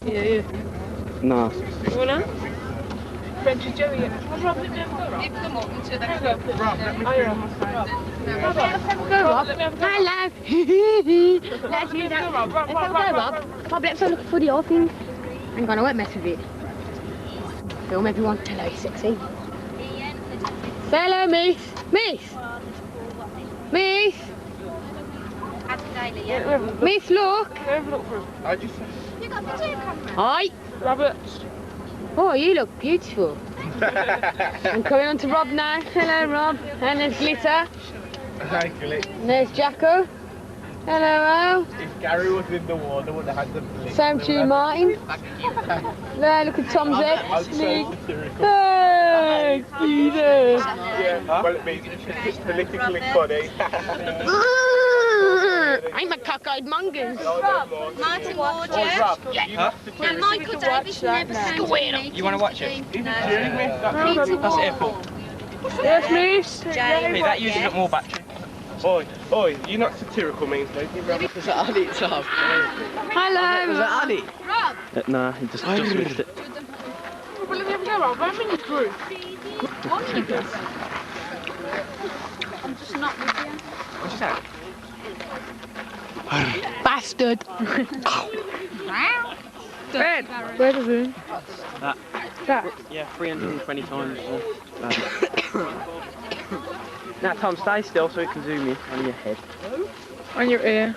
Yeah. No. You wanna? French and Joey. Rob, let me have a go, Rob. Come on, to the Rob, let me Hello. Let's use that. Let's have a go, Rob. Rob, let's have a look for the old thing. Hang on, I won't mess with it. Film everyone. Hello, sexy. Say hello, Miss. Miss. Miss. Miss, look. You got a video camera? Hi. Robert. Oh, you look beautiful. I'm coming on to Rob now. Hello, Rob. And there's Glitter. Hi, Glitter. And there's Jacko. Hello, Al. If Gary was in the water, would have had the blink. Same to you, Martin. There, look at Tom's I'm so ex. satirical. Hey, Peter. Yeah, well, it means it's politically funny. I'm a cockeyed mongoose. Martin Ward, yeah? And Michael Davis never came to me. You want to watch it? No. That's airport. Yes, Miss. Hey, that uses up more battery. Oi, you're not satirical, means lady. Was that Annie, Tom? Hello. Was that Annie? Rob, Nah, he just switched it. Well, let me have a go, Rob. I'm in your group. I'm just not with you. What's she saying? Bastard. Ben, where does it? That? Yeah, 320 times. Now, Tom, stay still so we can zoom in on your head. On your ear.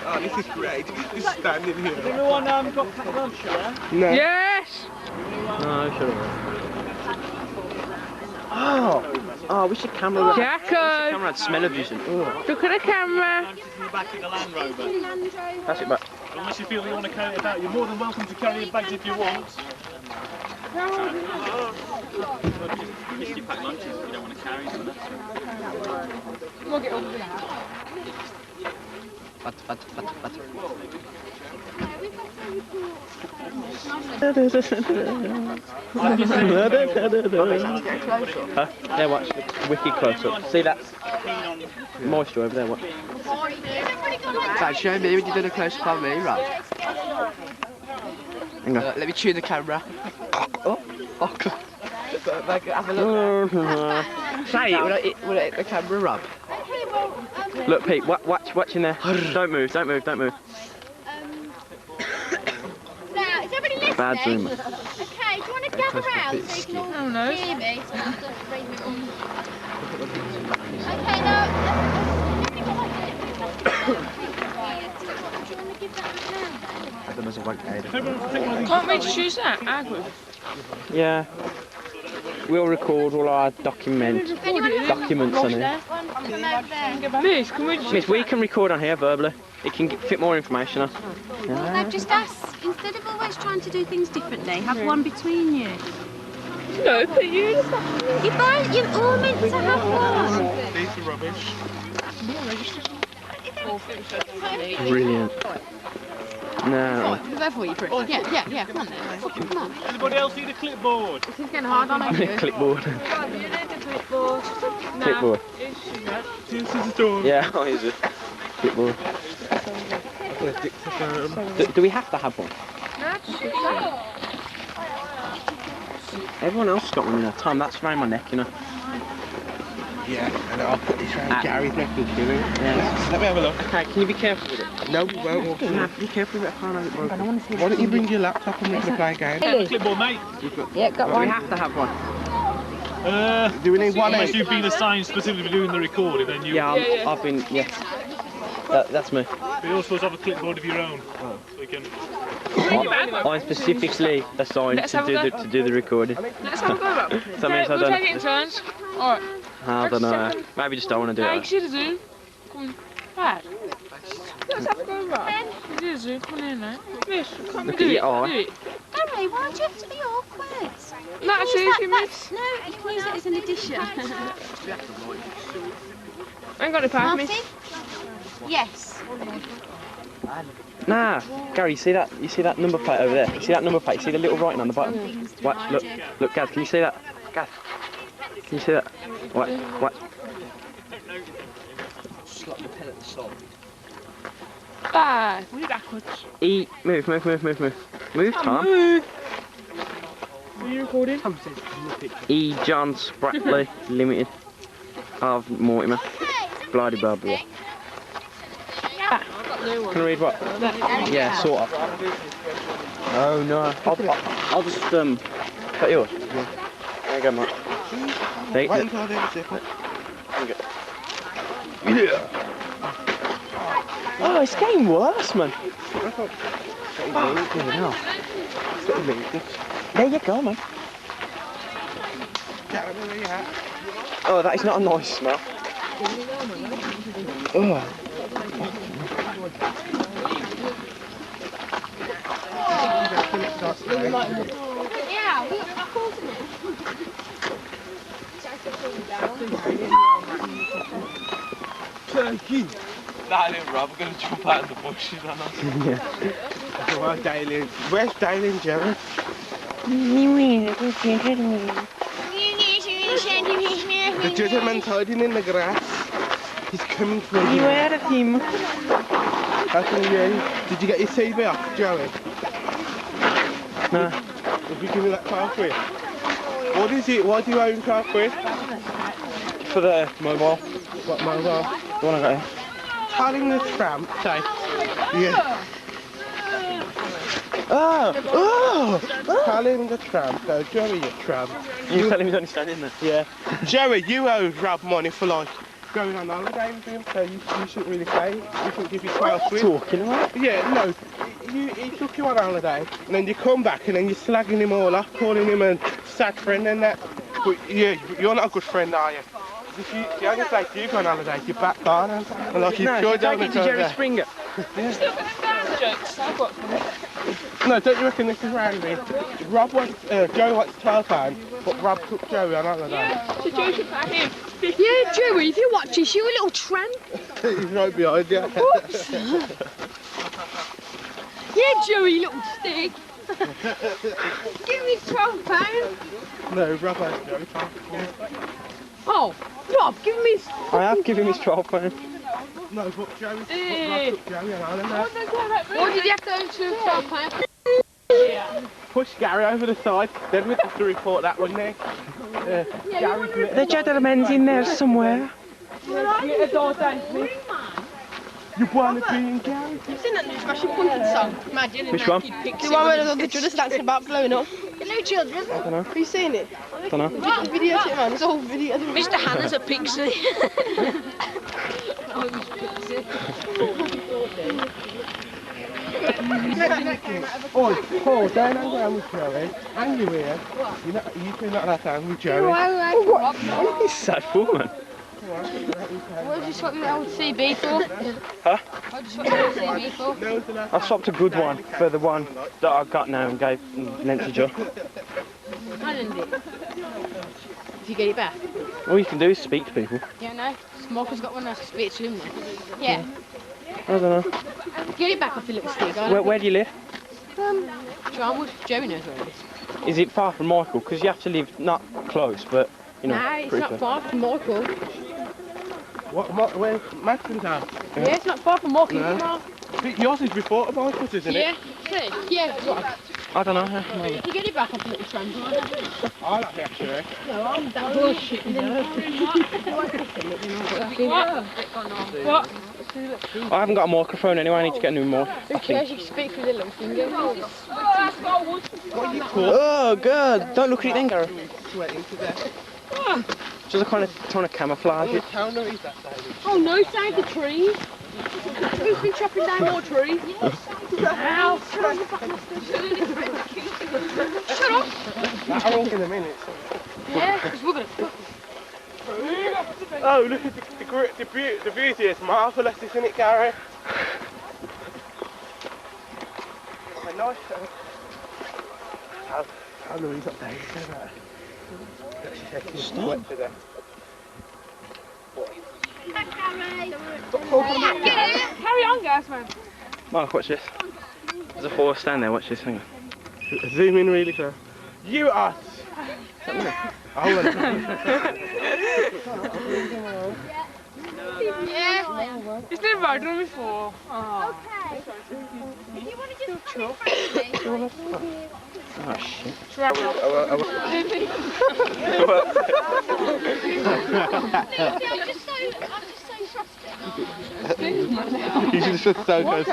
Oh, this is great. Just standing here. Has everyone got packed lunch, yeah? No. Yes. No, shut up. Oh, we should camera. Jacko. Camera had smell-o-vision. Look at the camera. Your back in the Land Rover. Pass it back. Unless you feel you want to carry it back, you're more than welcome to carry your bags if you want. If you pack lunches, you don't want to carry them. We'll get over there. Huh? There, watch. Wicked close up. See that moisture over there, watch. Dad, show me when you did a close up on me, Rob. Hang on. Let me chew the camera. Oh, have a look. Say it, will it hit the camera, Rob? Look, Pete, watch in there. Don't move. Now, is everybody listening? Bad zoom. Okay, do you want to gather round so you can all hear me? So I'm just raising it on. Okay, now. Can't we just use that? Agri. Yeah. We'll record all our documents on it. Miss, can we just... Miss, we can record on here verbally. It can fit more information on. Well, no, just ask. Instead of always trying to do things differently, have one between you. No, but you... You're all meant to have one. These are rubbish. Brilliant. No. Yeah, come on then. Come on. Anybody else need a clipboard? This is getting hard on you. Clipboard. You need a clipboard. Clipboard. This is the door. Yeah, oh, is it? Clipboard. Do we have to have one? Everyone else has got one in there. Tom, that's around my neck, you know. Yeah, and I'll put this around Gary's neck and kill him. Yeah. Let me have a look. Okay, can you be careful with it? No, we won't. Nah, be careful with it. I can't have it broken. Why don't you bring your laptop and we can play a game? Clipboard, mate. Yeah, got Do we have to have one? Do we need one? Unless you've been assigned specifically for doing the recording, then you... Yeah, I've been, yes. That's me. But you're supposed to have a clipboard of your own. So you can... I'm specifically assigned to do the recording. Let's have a go, Rob. So that means I We'll don't... take it in turns. Alright. I don't know. Maybe just don't want to do Hey, you it. see the Zoom? Come on. Right. Let's have a go, Rob. You see the Zoom? Come on in now. Miss, come Look do at it. your eye. Do it. Harry, why do you have to be awkward? No, You seriously, use that- miss. No, you can use it as an addition. I ain't got a pass, Martin? miss. Yes. Nah, Gary, you see that number plate over there? You see that number plate? You see the little writing on the bottom? Watch, look, Gav, can you see that? Gav, can you see that? Watch. Just like the pen at the stop. Bad. Move backwards. E. Move. Move, Tom. Move. Are you recording? E. John Spratley Limited of Mortimer. Bloody blah blah. Can I read what? Yeah, sort of. Oh no. I'll just cut yours. There you go, Mark. There you go. Yeah. Oh, it's getting worse, man. There you go, man. Oh, that is not a nice smell. Oh. Turkey. Darling Rob, we're going to jump out of the bushes on us. Yeah. Well, Darling. Where's Darling, Jerry? The gentleman's hiding in the grass. He's coming for you. Beware of him. How can you hear him? Did you get your CV off, Jerry? No. If you give me that car quid. What is it? Why do you own car quid? For the mobile. What mobile? The one I got here. Telling the tramp, say. Yeah. Oh! Telling the tramp, go, Jerry, you tramp. You telling me to understand, isn't it? Yeah. Jerry, you owe Rob money for like going on holiday with him, so you shouldn't really say. You shouldn't give you 12 quid. Talking about? Yeah, no. He took you on holiday, and then you come back, and then you're slagging him all off, calling him a sad friend and that. But yeah, you're not a good friend, are you? The only place you go on holiday is your back garden. And like, No, you're take it to Jerry Springer. Still going to down jokes. I've got them. No, don't you reckon this is round me? Rob wants, Joe wants £12, but Rob took Joey on holiday. Yeah, so Joe should back him. Yeah, Joey, if you watch this, you a little tramp. He's right behind you. Whoops. Yeah, Joey, you little stick. Give me £12. No, Rob has Joey. Oh, Rob, give me his... I have given him his £12. No, but Joey, Rob took Joey on holiday. Why did you have to own £12? Push Gary over the side, then we'd have to report that one there. The gentleman's in there somewhere. You want to be in Gary? You've seen that new Smashing Pumpkins song? Imagine Which one? the one where the children's dancing about blowing up. Hello children. I don't know. Have you seen it? Don't know. There's a video to it, man. There's a whole video. Mr. Hannah's a pixie. Oh, Paul, don't hang around with Joey. And you here. You two not allowed to hang with Joey. What is sad for, man? What did you swap your old CB for? Huh? What did you swap your old CB for? I swapped a good one for the one that I got now and gave lent to Joe. I didn't do it. Did you get it back? All you can do is speak to people. Yeah, no. Smoker's got one I can speak to him then. Yeah. I don't know. Get it back off the little stick. Where do you live? Charmwood. Joey knows where it is. Is it far from Michael? Because you have to live not close, but you know. No, it's pretty not close. far from Michael. Where's Madsen's house? Yeah, it's not far from Michael. No. Yours is before Michael's, isn't it? Yeah. See? Yeah, right. I don't know. Maybe. You get it back off the little tram. I like it actually. No, I'm that bullshit. What? I haven't got a microphone anyway. I need to get a new mic. Who cares? You can speak through the little finger. Oh, good. Don't look at it then, Gary. Sweating to death. Just kind of trying to camouflage it. How no is that, David? Oh no, save the trees. Who's been chopping down more trees? Ow. Shut up. That'll all in a minute. Yeah, because we're going to... Oh, look at the beauty is marvellous, isn't it, Gary? A nice... How Louise up there, you say that? She said she's wet to death. Carry on, guys, man. Mark, watch this. There's a horse stand there. Watch this. Hang on. Zoom in really close. You are... Yeah. It's been riding on before. Oh. If you want to just come in front of me. Oh shit. I'm just so trusting. You should have said so close to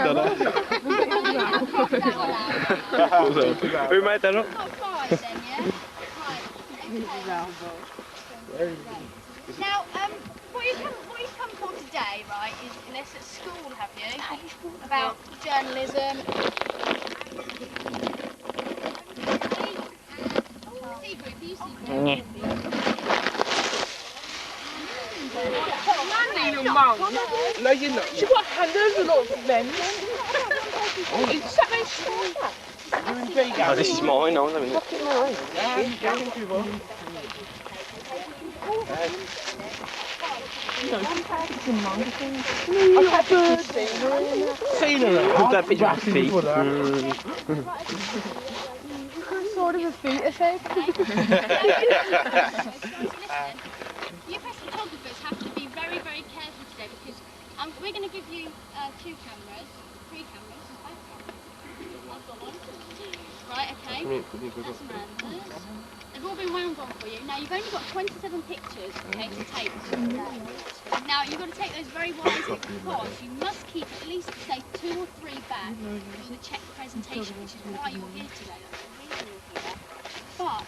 Who made that up? Got 5 then, yeah? Right, okay. Now, what you've come for today, right, is this at school, have you? About journalism. No, you're not. She's got handles and all of them. It's something strong. Oh, this is mine, I was having it. Scenery. That picture of feet. Sort of a feet, I think. You press photographers have to be very, very careful today because we're going to give you 2 cameras, 3 cameras. I've got one. Right, okay. That's Amanda's. They've all been wound on for you. Now you've only got 27 pictures, okay, to take. Now you've got to take those very wisely because you must keep at least, say, 2 or 3 back for the check presentation, which is why you're here today. That's the reason you're here. But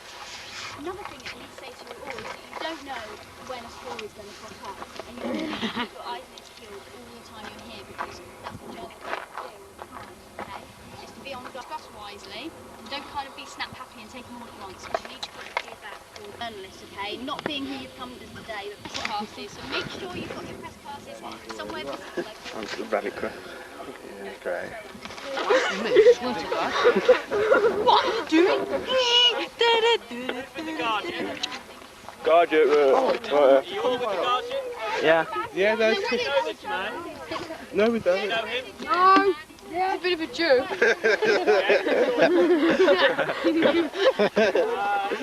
another thing that I need to say to you all is that you don't know when a story is going to pop up, and you really need to keep your eyes and ears peeled all the time you're here because that's the job that you do all the time. Okay, just to be on discuss wisely. Don't kind of be snap happy and take them all at once because you need to keep feedback for journalists, okay? Not being who you've come as today, the press passes. So make sure you've got your press passes somewhere visible. That's the rabbit crap. Yeah, great. What are you doing? Guardian, You all with the guardian? yeah. Yeah, there's This man. no, we don't. You know him? No. Yeah, a bit of a Jew.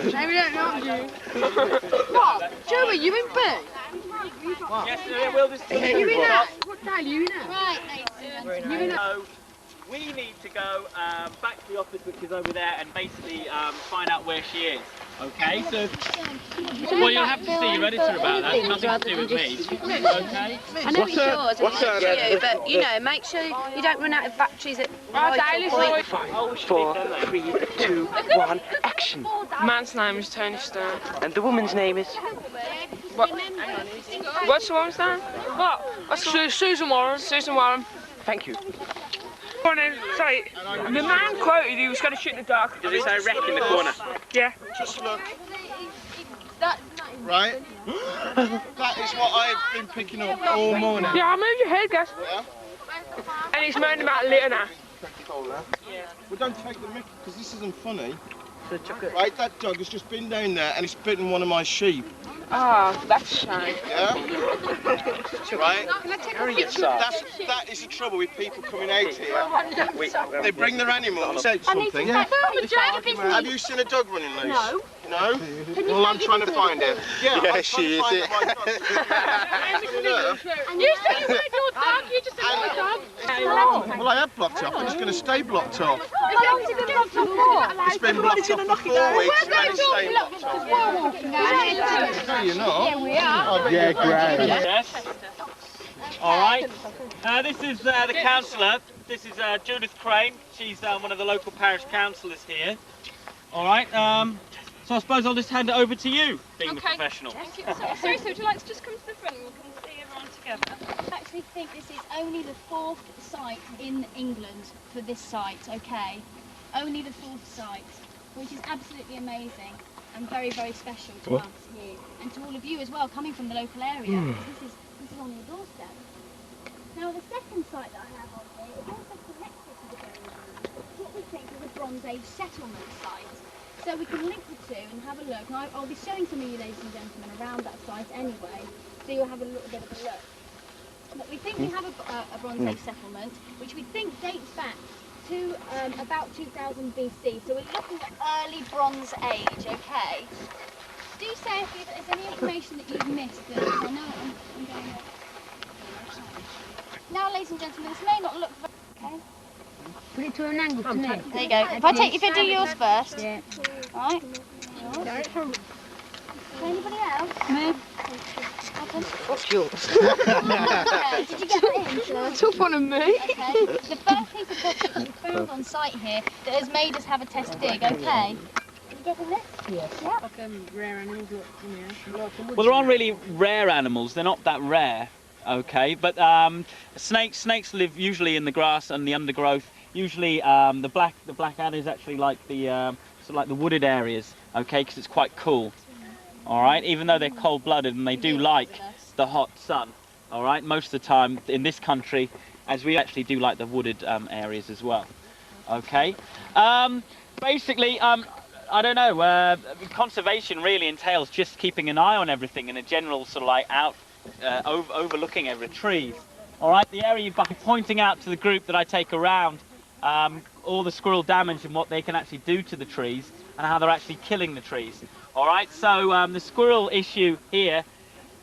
Shame we don't know you. What? Joe, are you in bed? Yes, Will, this is You in that? What the hell are you in that? Right, ladies and You in that? So, we need to go back to the office, which is over there, and basically find out where she is. Okay, so well, you'll have to see your editor about that. It's nothing to do with me. Okay. I know it's yours, and it's you, but you know, make sure you don't run out of batteries at vital point. 5, 4, 3, 2, 1, action. Man's name is Tony Stern. And the woman's name is? What? What's the woman's name? What? Susan Warren. Susan Warren. Thank you. Sorry, the man quoted he was going to shoot in the dark. Does it say wreck in the corner? Yeah. Just look. Right? That is what I've been picking up all morning. Yeah, I'll move your head, guys. Yeah? And he's moaning about litter now. Well, don't take the mickey because this isn't funny. Right, that dog has just been down there and it's bitten one of my sheep. Ah, that's a shame. Yeah? Right? That is the trouble with people coming out here. They bring their animals out something. Have you seen a dog running loose? No. No? Well, I'm trying to find it. Yeah, she is. You said you wanted your dog, you just said your dog. Well, I have blocked off. It's going to stay blocked off. How long has it been blocked off for? It's been blocked off for 4 weeks and it's staying blocked off. No, you're not. Yeah, we are. Yeah, great. Yes. All right. This is the councillor. This is Judith Crane. She's one of the local parish councillors here. All right. So I suppose I'll just hand it over to you, being the professional. Thank you. Sorry, so would you like to just come to the front and we can see everyone together? I actually think this is only the 4th site in England for this site, okay? Only the 4th site, which is absolutely amazing and very, very special to us here. And to all of you as well, coming from the local area. This is on your doorstep. Now the second site that I have on here is also connected to the building. It's what we think is a Bronze Age settlement site. So we can link the two and have a look. Now I'll be showing some of you ladies and gentlemen around that site anyway, so you'll have a little bit of a look. But we think we have a Bronze Age settlement, which we think dates back to about 2000 BC. So we're looking at early Bronze Age, okay? Do say if there's any information that you've missed. I know I'm going to... Now, ladies and gentlemen, this may not look very Put it to an angle to me. There you go. If I do yours first. Yeah. Right. Anybody else? Me. What's yours? Okay, did you get that in? Took one of me. Okay. The first piece of chocolate we found on site here that has made us have a test dig, okay? Did you get in this? Yes. Yeah. Rare animals. Well, there aren't really rare animals. They're not that rare. Okay, but snakes live usually in the grass and the undergrowth. Usually, the black adder is actually like the sort of like the wooded areas. Okay, because it's quite cool. All right, even though they're cold-blooded and they do like the hot sun. All right, most of the time in this country, as we actually do like the wooded areas as well. Okay, basically, I don't know. Conservation really entails just keeping an eye on everything in a general sort of like overlooking every tree. All right, the area by pointing out to the group that I take around all the squirrel damage and what they can actually do to the trees and how they're actually killing the trees. All right, so the squirrel issue here,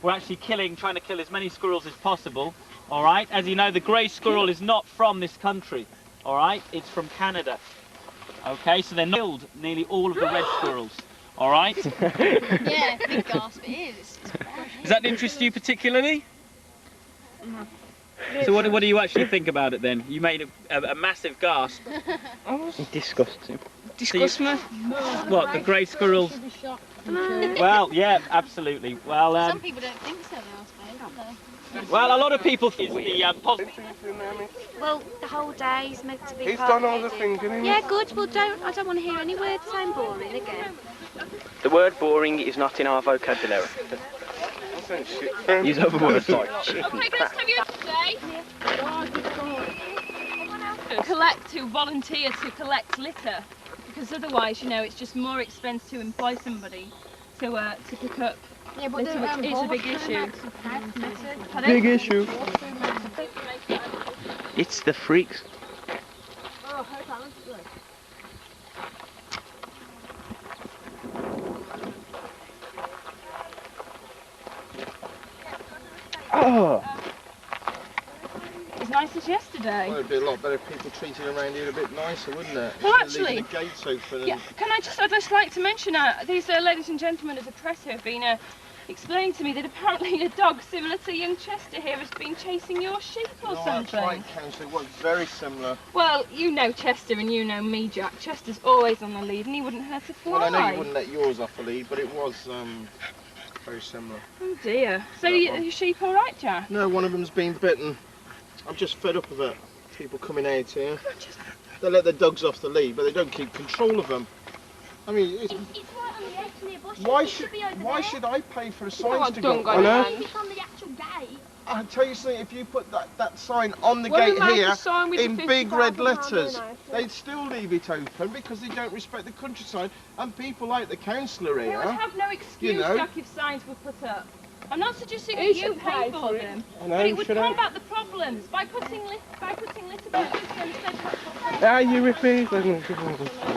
we're actually trying to kill as many squirrels as possible. All right, as you know, the grey squirrel is not from this country. All right, it's from Canada. Okay, so they killed nearly all of the red squirrels. All right. Yeah, big gasp it is. Does that interest you particularly? So what do you actually think about it then? You made a massive gasp. Disgusting. Disgust me. What, the grey squirrels? Well, yeah, absolutely. Well, Some people don't think so though, I suppose. well, a lot of people think the positive. Well, the whole day is meant to be. He's done all the things, hasn't he? Yeah, good. Well, I don't want to hear any words saying boring again. The word boring is not in our vocabulary. Use other words like chicken. Okay, guys, have you today? To volunteer to collect litter, because otherwise, you know, it's just more expensive to employ somebody to pick up. Yeah, but litter, which is a big issue. Big issue. It's the freaks. Oh. As nice as yesterday. Well, it'd be a lot better if people treated around here a bit nicer, wouldn't it? Well, Instead of actually, leaving the gates open and... yeah. I'd just like to mention these ladies and gentlemen of the press have been explaining to me that apparently a dog similar to young Chester here has been chasing your sheep or something. That's right, Councillor. It was very similar. Well, you know Chester and you know me, Jack. Chester's always on the lead and he wouldn't hurt a fly. Well, I know you wouldn't let yours off the lead, but it was very similar. Oh dear. So your sheep all right, Jack? No, one of them's been bitten. I'm just fed up of it. People coming out here. They let their dogs off the lead, but they don't keep control of them. I mean, It's right on the edge near bushes. why should I pay for a sign to don't go? go down. It's on the actual gate. I'll tell you something, if you put that sign on the Well, gate we make here a sign with in the big red letters, £50,000, they'd still leave it open because they don't respect the countryside, and people like the councillor They would here. have no excuse, you know. Jack, if signs were put up. I'm not suggesting that you pay for them, but it would combat the problems by putting litter boxes instead of... Ah, you repeat.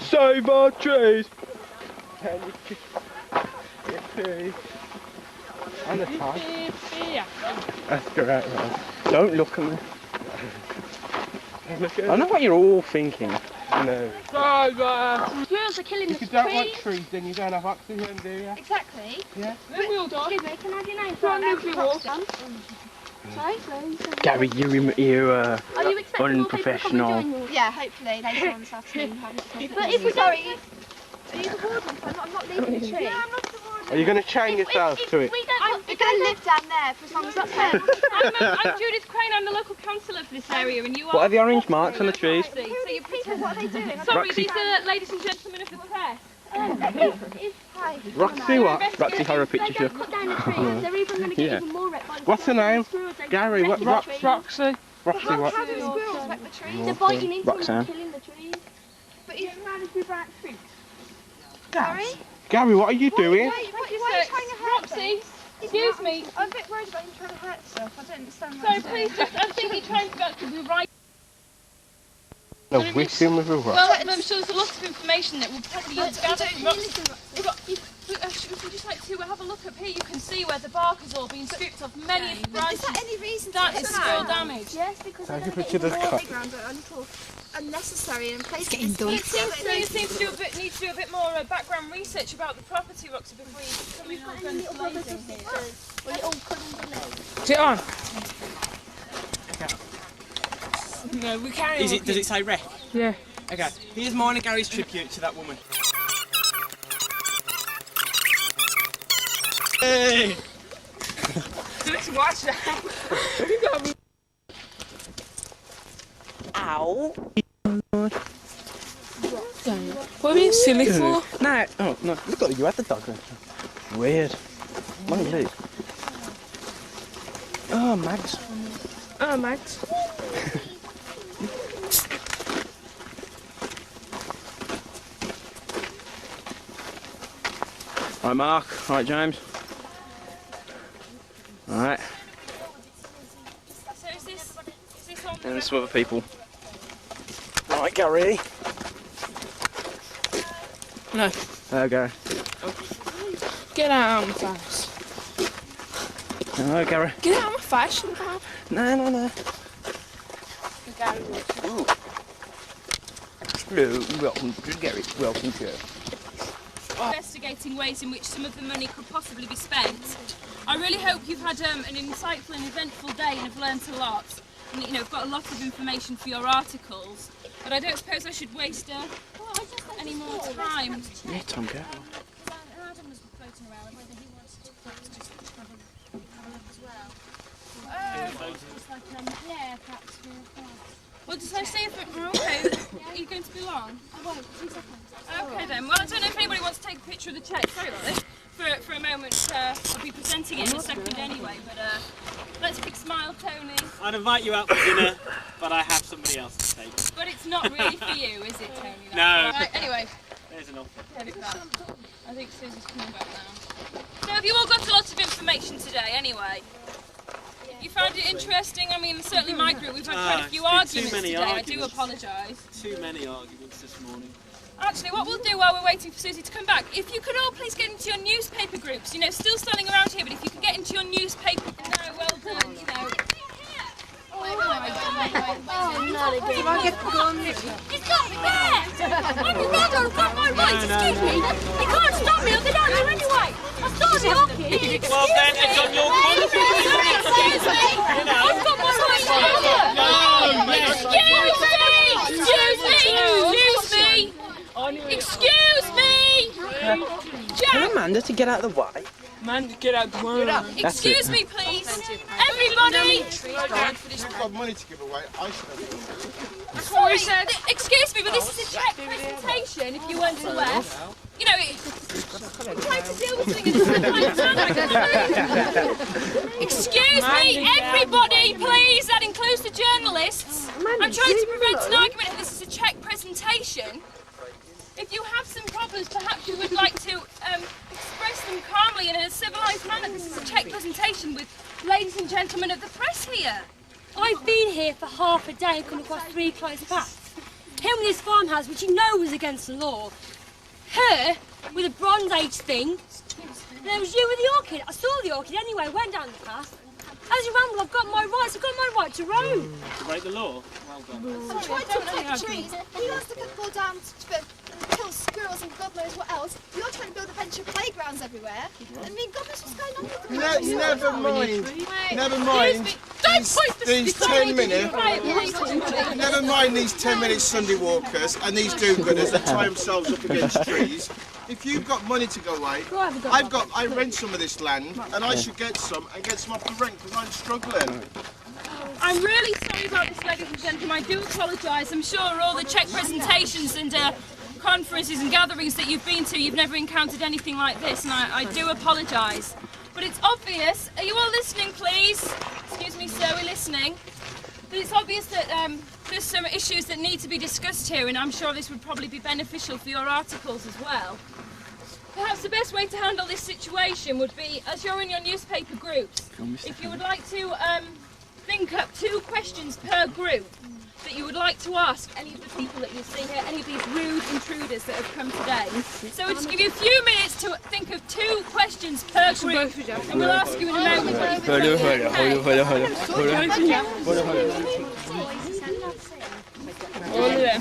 Save our trees. And the tag. That's correct, man. Don't look at me. I know what you're all thinking. No. Squirrels are killing If the you don't want trees. trees, then you don't have oxygen, do you? Exactly. Yeah. Then we all die. Excuse me, can I have your name? Sorry? Gary, you're Are you expecting more people to come unprofessional. and join you? Yeah, hopefully later on this afternoon. But if we don't... Are you the warden? I'm not leaving the tree. Yeah, I'm not the warden. Are you going to chain yourself to it? We don't... We're going to live down there for as long as that's fair. I'm Judith Crane, I'm the local councillor for this area, and you are... What are the orange marks on the trees? So you People, what are they doing? Sorry, Roxy. these are ladies and gentlemen of the press. Hi. Roxy what? Roxy Horror If they Picture don't cut down the trees, they're even going to get Yeah. even more wrecked by the What's her name? squirrels. They Gary, what? wreck the trees. Roxy. Roxy what? How do the squirrels wreck the trees? They're biting into them Roxanne. and killing the trees. But it's managed with bright fruit. Sorry? Gary, what are you doing? Why are you trying to hurt Roxy, excuse me. I'm a bit worried about you trying to hurt stuff. I don't understand So please, I'm thinking trying to be right. No, whipping with a rock. Well, I'm sure there's a lot of information that we'll probably gather from Roxy. Would you just like to you have a look up here, you can see where the bark has all been stripped off many branches. Is there any reason that is still damage? Yes, because they're getting more playground, but a little unnecessary and places. Getting done. You seem to need to do a bit more background research about the property, Roxy, before you come in and go into here. Sit on. No, we can't. Does it say wreck? Yeah. Okay. Here's mine and Gary's tribute to that woman. Hey! Let's watch that. Ow. What are you silly for? No. Oh, no. Look at you had the dog then. Weird. Long leg. Oh, Max. Oh, Max. Right, Mark. Right, James. Alright. So is this on the And some other people. Right, Gary. No. Gary. Get out of my face. Hello, Gary. Get out of my face. No. Ooh. Hello, welcome to Gary. Welcome to investigating ways in which some of the money could possibly be spent. I really hope you've had an insightful and eventful day and have learnt a lot. And have got a lot of information for your articles. But I don't suppose I should waste any more time. Yeah, Tom, go. Adam was floating around whether he wants to just have a look as well. Just like, yeah, perhaps for Well, just I see if okay. Are you going to be long? I won't, 2 seconds. Okay then. Well, I don't know if anybody wants to take a picture of the cheque. Sorry about this. For a moment, I'll be presenting it in a second anyway. But let's big smile, Tony. I'd invite you out for dinner, but I have somebody else to take. But it's not really for you, is it, Tony? No. Right, anyway. There's an offer. Get it back. I think Susie's coming back now. So have you all got a lot of information today, anyway? You found it interesting? I mean, certainly my group, we've had quite a few arguments today. I do apologise. Too many arguments this morning. Actually, what we'll do while we're waiting for Susie to come back, if you could all please get into your newspaper groups, still standing around here, but if you could get into your newspaper... No, well done, Oh, not again. Come on, get going. He's got me there! I'm I've got my rights, excuse me. You can't stop me, I'll get down there anyway. I started walking. Well, then it's on your conscience. Excuse me! I've got my rights to Excuse me! Tell Amanda to get out of the way. Man, get out the way. Excuse me, please. Everybody! You've got money to give away. I should have done. That's what we said. Excuse me, but this is a check presentation, if you weren't aware. I'm trying to deal with things at the same time. Excuse me, everybody, please. That includes the journalists. I'm trying to prevent an argument, and this is a check presentation. If you have some problems, perhaps you would like to express them calmly in a civilised manner. This is a check presentation with ladies and gentlemen of the press here. I've been here for half a day and come across 3 close paths. Him with his farmhouse, which you know was against the law. Her with a Bronze Age thing. And there was you with the orchid. I saw the orchid anyway, went down the path. As you ramble, I've got my rights. I've got my right to roam. To break the law? Well done. I'm trying to protect trees. He wants to go down to kill squirrels and God knows what else. You're trying to build adventure playgrounds everywhere. I mean, God knows what's going on with the Never mind. These 10 minutes. Never mind these 10 minute Sunday walkers and these do-gooders that tie themselves up against trees. If you've got money to go away, I rent some of this land and I should get some and get some off the rent because I'm struggling. I'm really sorry about this, ladies and gentlemen. I do apologise. I'm sure all the check presentations and conferences and gatherings that you've been to, you've never encountered anything like this, and I do apologise. But it's obvious, are you all listening, please? Excuse me, sir, we're listening. But it's obvious that there's some issues that need to be discussed here, and I'm sure this would probably be beneficial for your articles as well. Perhaps the best way to handle this situation would be, as you're in your newspaper groups, if you would like to think up 2 questions per group that you would like to ask any of the people that you see here, any of these rude intruders that have come today. So we'll just give you a few minutes to think of 2 questions per group, and we'll ask you in a moment.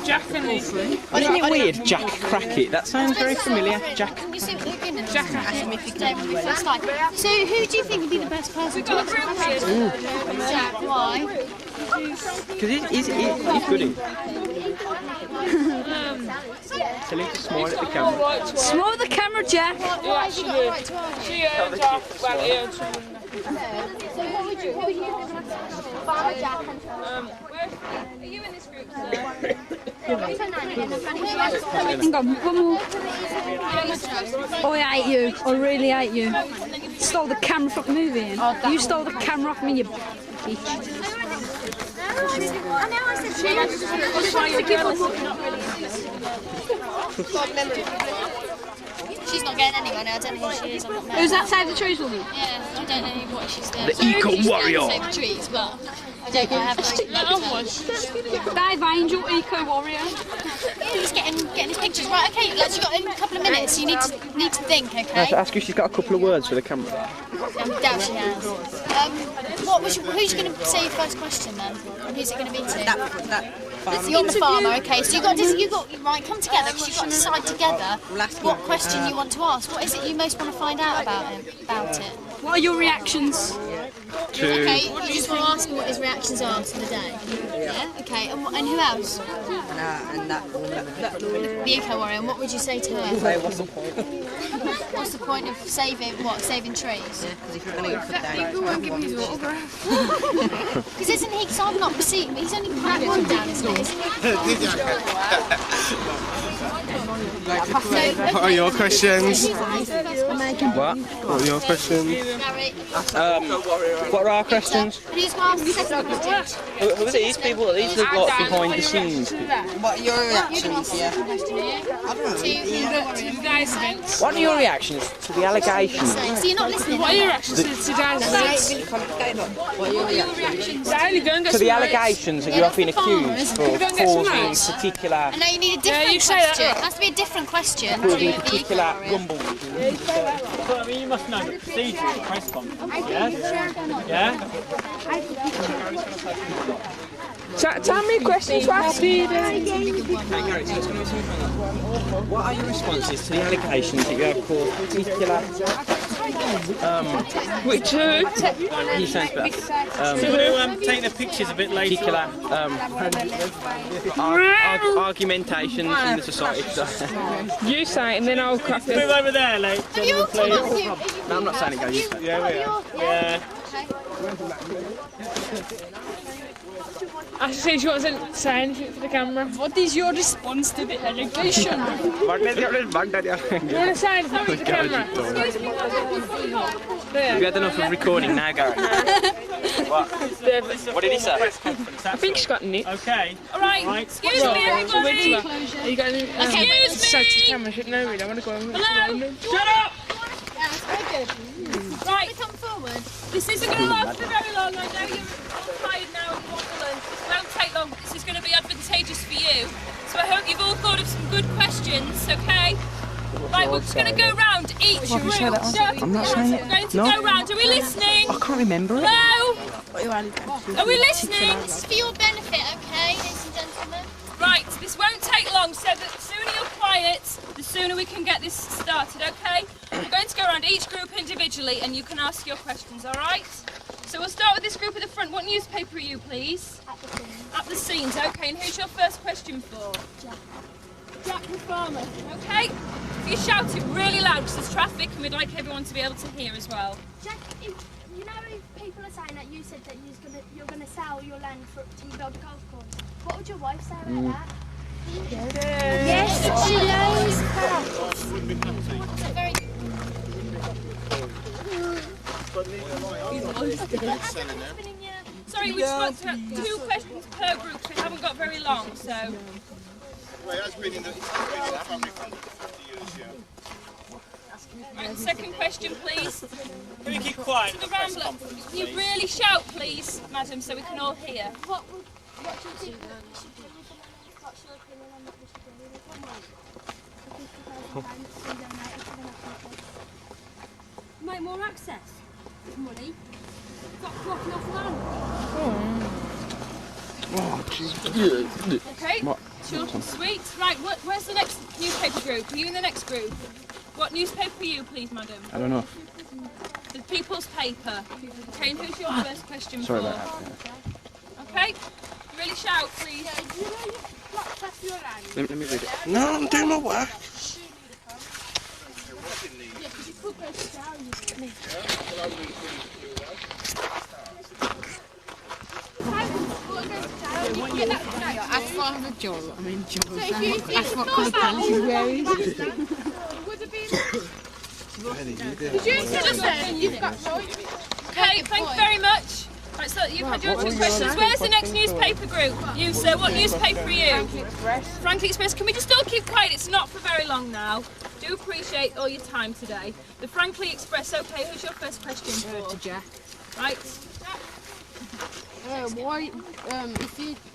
Jack and Lee. Isn't it weird, Jack Crackit? That sounds very familiar. Jack. Can you see what they're doing? Jack asked him if he could when we first started. So who do you think would be the best person to ask? Jack, why? Because he's good in. Tell him to smile at the camera. Smile at the camera, Jack. Why have you got the right to ask? She talk about it. So what would you Farmer Jack and Are you in this group, sir? Hang on, one more. I hate you. I really hate you. Stole the camera from the movie. You stole the camera off me, you bitch. she's not getting anywhere now. I don't know who she is. Who's that Save the Trees woman? Yeah, I don't know what she's doing. The Eco Warrior. Save the trees, but I don't know. I haven't. Dave Angel, Eco Warrior. He's getting his pictures right. Okay, lads, you've got a couple of minutes. You need to think. I have Okay. to ask you if she's got a couple of words for the camera. I doubt she has. Who's going to say your first question then? Who's it going to be to? You're the farmer, okay? So you got right. Come together because you've got to decide together what question you want to ask. What is it you most want to find out about it? What are your reactions? Okay, you just want to ask him what his reactions are to the day. Yeah. Okay. And who else? And that woman. The Eco Warrior. And what would you say to her? What's the point? What's the point of saving trees? Because if you're going to go for the day, won't give me his autograph. Because isn't he? Because I've not seen him. He's only put one down, isn't he? What are your questions? What? What are your questions? What are our questions? Who's going to ask the second question? Who are these people? These are like behind the scenes. what are your reactions? Yeah. What are your reactions to the allegations? So you're not listening. What are your reactions to Dave? What are your reactions? To the allegations that you have been accused for causing particular, I know you need a different question. It has to be a different question to causing the particular Eco rumbles. Well, I mean, you must know the procedure of the press conference, yes? Yeah? Tell me a question to ask. What are your responses to the allegations that you have caused particular? Which who? He sounds better. So we're going to take the pictures a bit later. Particular argumentations in the society. You say it and then I'll crack Move it. over there, late. Warrior. No, I'm not saying it goes. Yeah, we are. Yeah. I see she wasn't saying anything for the camera. What is your response to the allegation? You want to say anything for the camera? Have you had enough of recording now, Gary? What did he say? I think she's gotten it. Okay. Alright, excuse me everybody. Are you going to say to the camera? No, really, I want to go over. Hello? Shut up! That's very good. Right, Come forward. this isn't going to last for very long. I know you're all tired now and you want to learn. It won't take long, but this is going to be advantageous for you. So I hope you've all thought of some good questions, okay? Right, we're just going to go round each room. I'm not saying it. We're going to go round. Are we listening? I can't remember it. Hello? Are we listening? This is for your benefit, okay, ladies and gentlemen? Right, this won't take long, so the sooner you're quiet, the sooner we can get this started, okay? We're going to go around each group individually and you can ask your questions, alright? So we'll start with this group at the front. What newspaper are you, please? At the Scenes, okay. And who's your first question for? Jack the Farmer, okay? If you shout it really loud because there's traffic and we'd like everyone to be able to hear as well. Jack, you know if people are saying that you said that you're gonna sell your land to build a golf course, what would your wife say about that? Yes, she knows. Very good. Sorry, we just got 2 questions per group, so we haven't got very long, so... Well, that's been in the family for 50 years, yeah. Right, second question, please. Can we keep quiet? To the Rambler. Can you really shout, please, madam, so we can all hear? What What do you think that we should do with the money? What's your opinion on what we should do with it? What money? The £50,000 to donate to the National Trust. Make more access to money. Stop blocking off land. Oh, jeez. Okay, short and sweet. Right, where's the next newspaper group? Are you in the next group? What newspaper are you, please, madam? I don't know. The People's Paper. Okay, and who's your first question Sorry for? about that. Okay, really shout, please. Let me read it. No, I'm doing my work. Ask for the Joel. I mean, Joel. Ask what colour pants he's wearing. Okay, thank you very much. Right, so you've had your 2 questions. Where's the next newspaper group? You, sir, what newspaper are you? Frankley Express. Frankley Express. Can we just all keep quiet? It's not for very long now. Do appreciate all your time today. The Frankley Express. Okay, who's your first question for? To Jack. Right. Why,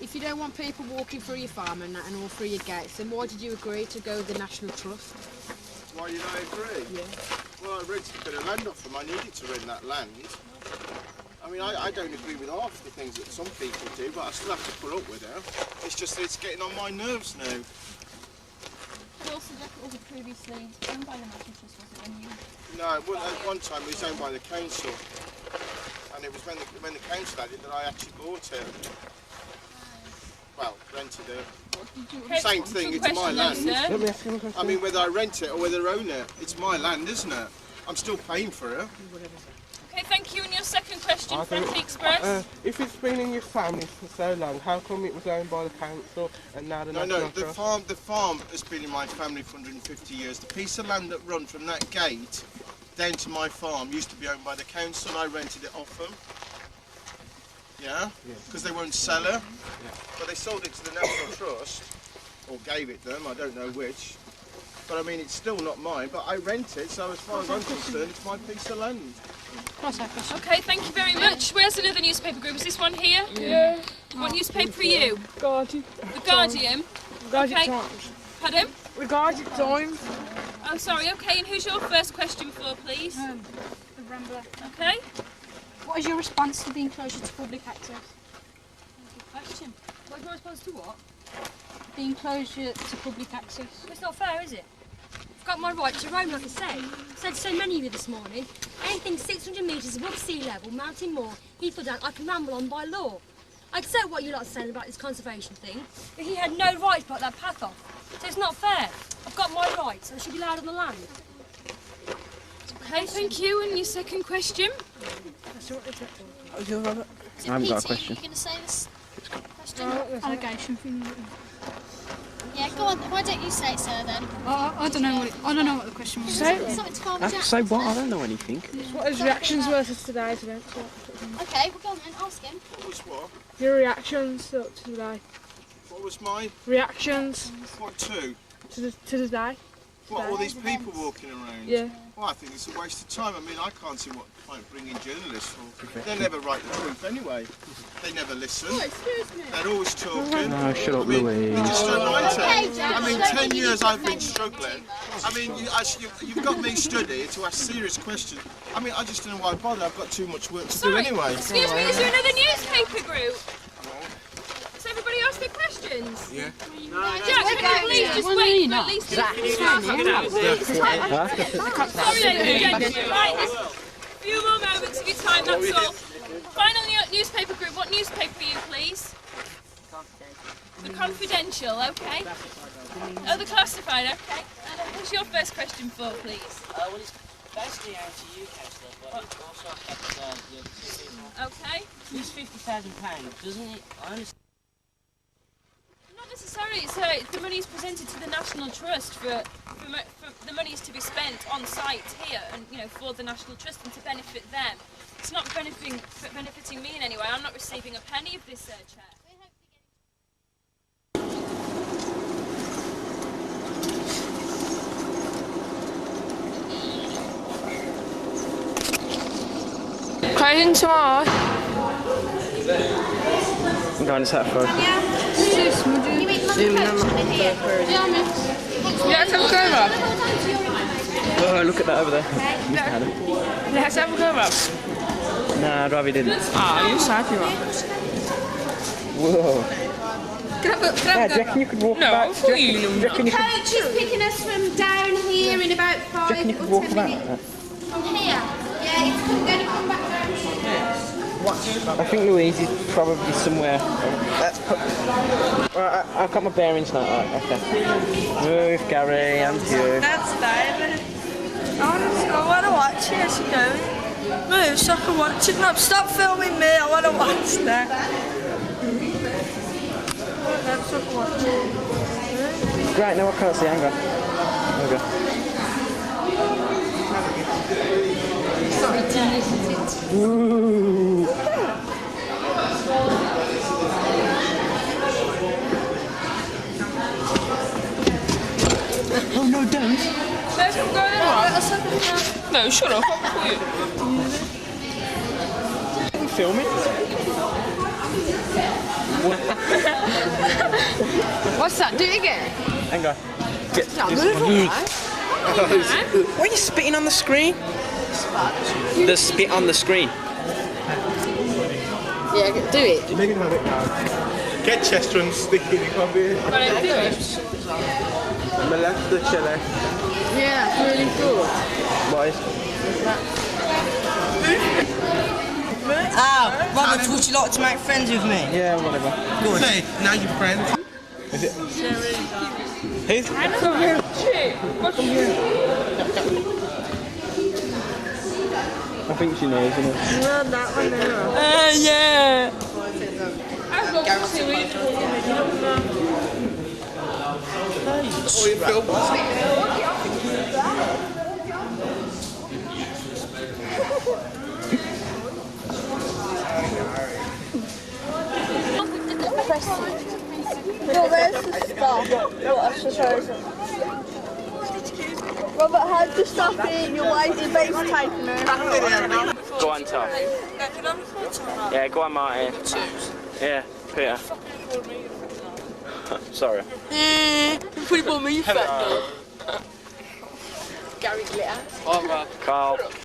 if you don't want people walking through your farm and all through your gates, then why did you agree to go with the National Trust? Why did I agree? Yeah. Well, I rented a bit of land off them. I needed to rent that land. I mean, I don't agree with half the things that some people do, but I still have to put up with it. It's just that it's getting on my nerves now. But also, Jack, it was previously owned by the National Trust, was it, when you... No, at one time it was owned by the council. And it was when the council had it that I actually bought it. Well, rented it. Same thing, it's my land. Let me ask him a question. I mean, whether I rent it or whether I own it, it's my land, isn't it? I'm still paying for it. Okay, thank you. And your second question, Frankley Express? If it's been in your family for so long, how come it was owned by the council and now the National Trust? The farm has been in my family for 150 years. The piece of land that runs from that gate down to my farm used to be owned by the council and I rented it off them. Yeah? Because they won't sell it. But they sold it to the National Trust, or gave it them, I don't know which. But I mean, it's still not mine, but I rent it, so as far as I'm concerned, it's my piece of land. Okay, thank you very much. Where's another newspaper group? Is this one here? Yeah. What newspaper are you? Guardian. The Guardian? Guardian Okay. Times. Pardon? The Guardian Times. Oh, sorry, okay, and who's your first question for, please? The Rambler. Okay. What is your response to the enclosure to public access? Good question. What's my response to what? The enclosure to public access. It's not fair, is it? I've got my right to roam, like I said. Said so many of you this morning. Anything 600 metres above sea level, mountain moor, Heathfield Down, I can ramble on by law. I accept what you lot are saying about this conservation thing, but he had no right to block that path off. So it's not fair. I've got my rights, and I should be allowed on the land. Okay, thank you. And your second question? I haven't got a question. You're going to say this question? Allegation thing. Yeah, go on. Why don't you say it, sir, then? I don't know what the question was. Something to calm I have Jack. to say what? I don't know anything. What his reactions were to today's event? Okay, well, go on then. Ask him. What was what? Your reactions to today. What was my... Reactions What to? to today. What, all these people walking around? Yeah. Well, I think it's a waste of time. I mean, I can't see what point bringing journalists for. They never write the truth anyway. They never listen. Oh, excuse me. They're always talking. No, shut up, I mean, Louise. You just don't write Okay, it. Jack, I mean, don't 10 you years need I've to been defend struggling. I mean, you've got me study to ask serious questions. I mean, I just don't know why I bother. I've got too much work to do anyway. Excuse me, is there another newspaper group? Has everybody asked their questions? Yeah. Jack, can you please just wait for at least Sorry, ladies and gentlemen. Right, there's a few more moments of your time, that's all. Final newspaper group, what newspaper are you, please? The Confidential, okay. Oh, the Classified, okay. And what's your first question for, please? Well, it's basically aimed to you, Councillor, but it also affects the other two people. Okay. This £50,000, doesn't it? I understand. Not necessarily. It's the money is presented to the National Trust for the money is to be spent on site here, and for the National Trust and to benefit them. It's not benefiting me in any way. I'm not receiving a penny of this check. Closing tomorrow. I'm going to set a photo. Zoom in on that. Let's have a go, Rob. Oh, look at that over there. Let's have a go, Rob. Nah, I'd rather you didn't. Ah, you're sad, you are. Whoa. Can I Yeah, do you reckon you could walk about? No, for you, no. Coach is picking us from down here in about 5 Do you reckon you could walk about? From here? Yeah, it's going to come back down here. I think Louise is probably somewhere. Let's put. Right, I've got my bearings now. Right, okay. Move, Gary, and you. That's David. I want to watch it as you go. Move so I can watch it. No, stop filming me. I want to watch that. Let's watch it. Right, now I can't see. Hang on. There we go. Ooh. Oh no, don't. Let's go there, Rob. No, shut up. I'm filming. What's that? Do it again. Hang on. Why are you spitting on the screen? The spit on the screen. Yeah, do it. You can have it now. Get Chester and stick it in your coffee. Molest the chili. Yeah, that's really good. What is? Ah, Robert, would you like to make friends with me? Yeah, whatever. Good. Say, now you're friends. Is it? Who? I think she knows, isn't it? No, that one there. Yeah. Oh, you film? Well, there's the stop. What a surprise. Robert, how to stop it? Your wife is taking her. Go on, Tom. Yeah, go on, Martin. Yeah, Peter. Sorry. Put it on me, you fat dog. Gary Glitter. Carl.